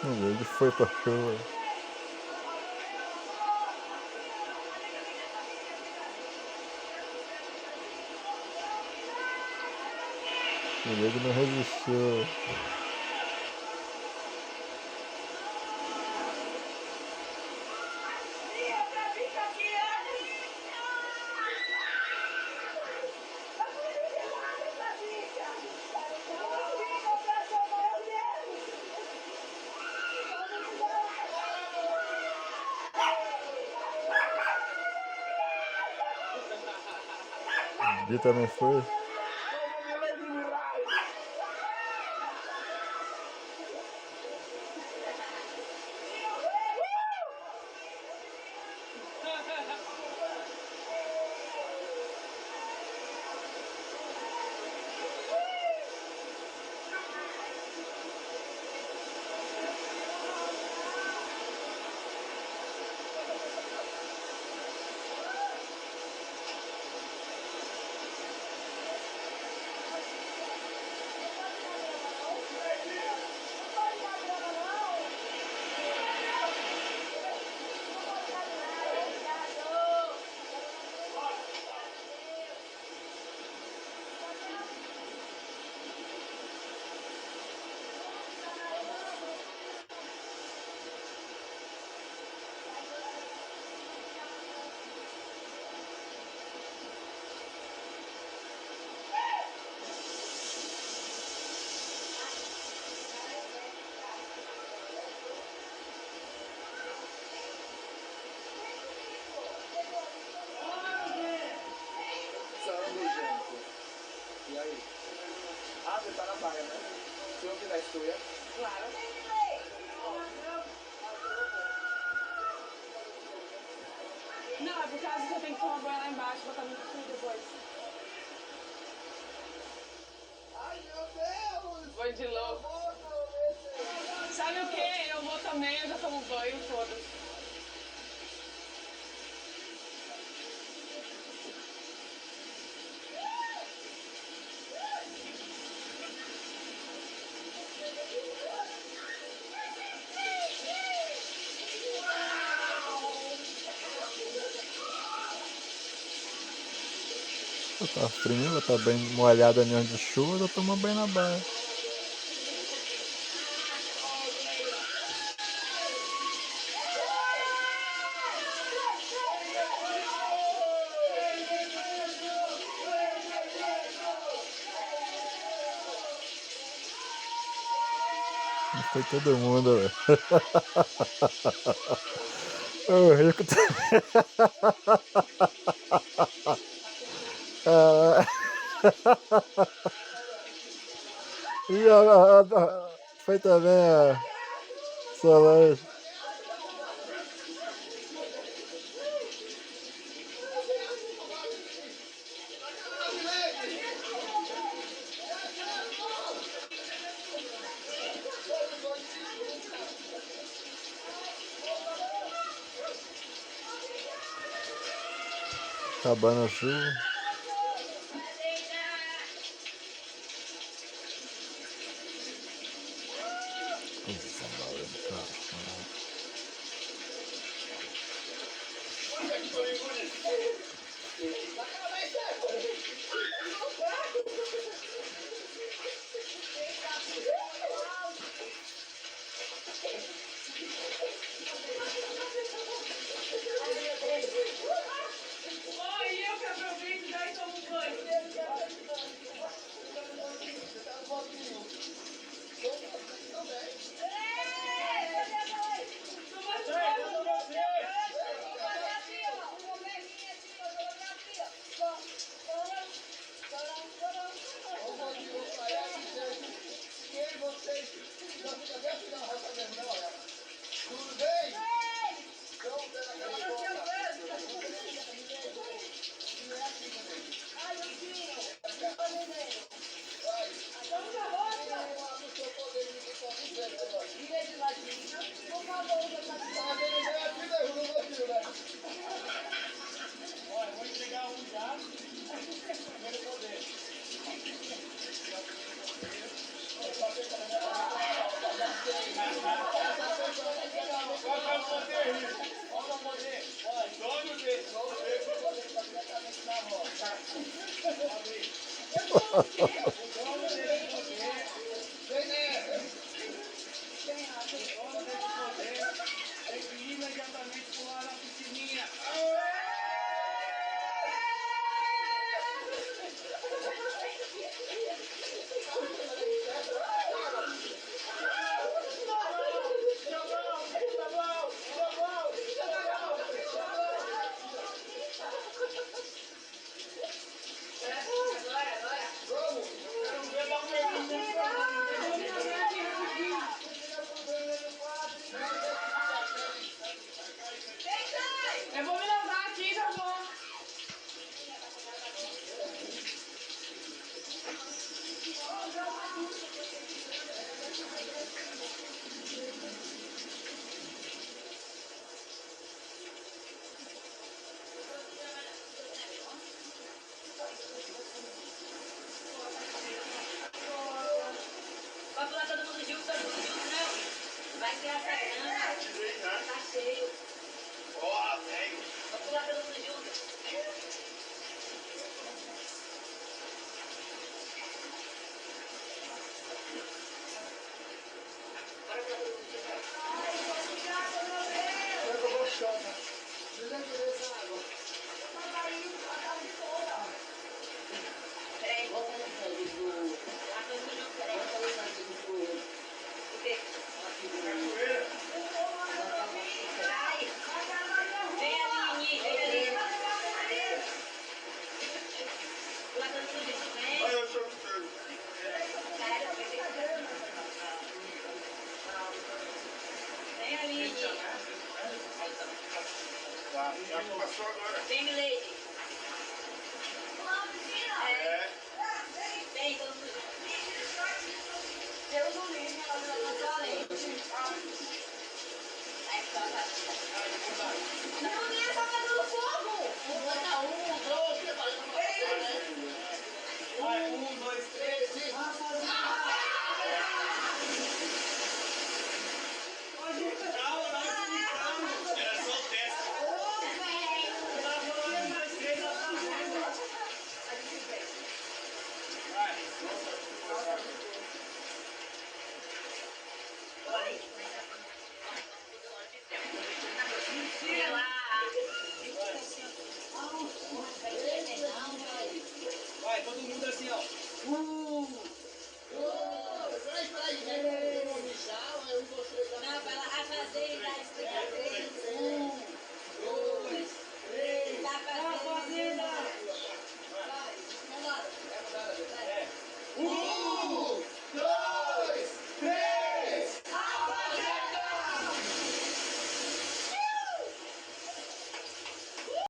Ele foi pra chuva. Ele não resistiu. Ele também foi. E aí? Ah, você tá na baia, né? Se eu virar estuia? Claro. Não, é porque às vezes eu tenho que tomar banho lá embaixo, botar muito frio depois. Ai, meu Deus! Banho de louco. Sabe o que? Eu vou também, eu já tomo banho, foda-se. Tá frio, tá bem molhada mesmo de chuva, eu tomo banho na baia. Foi todo mundo. O rico ah, e foi também a Solange. Acabando a chuva. Posição da hora do carro. Oi, eu que aproveito e daí tomo banho. Você tá no botinho. Quem vocês? Cadê a final? Tudo bem? Tem que imediatamente pular na piscininha. Eu vou me levar aqui, já vou. Vai pular todo mundo junto, não. Vai criar essa grama. Tá cheio. Vai pular todo mundo junto. Bora pular todo mundo junto. Peraí, volta no sangue do... Ah, todo mundo junto, peraí. Volta no sangue do... O quê? Sai. Vem ali, Nini, vem ali. Pula todo mundo junto, vem. Caralho, vem ali, Nini. Já passou agora. Vem, Milady. É. Vem, todo mundo junto. Deus o livre, ela não tá além. Não, nem tá pegando fogo. Um, dois, Vai, 1, 2, 3 e... Era só o teste. Olha aí.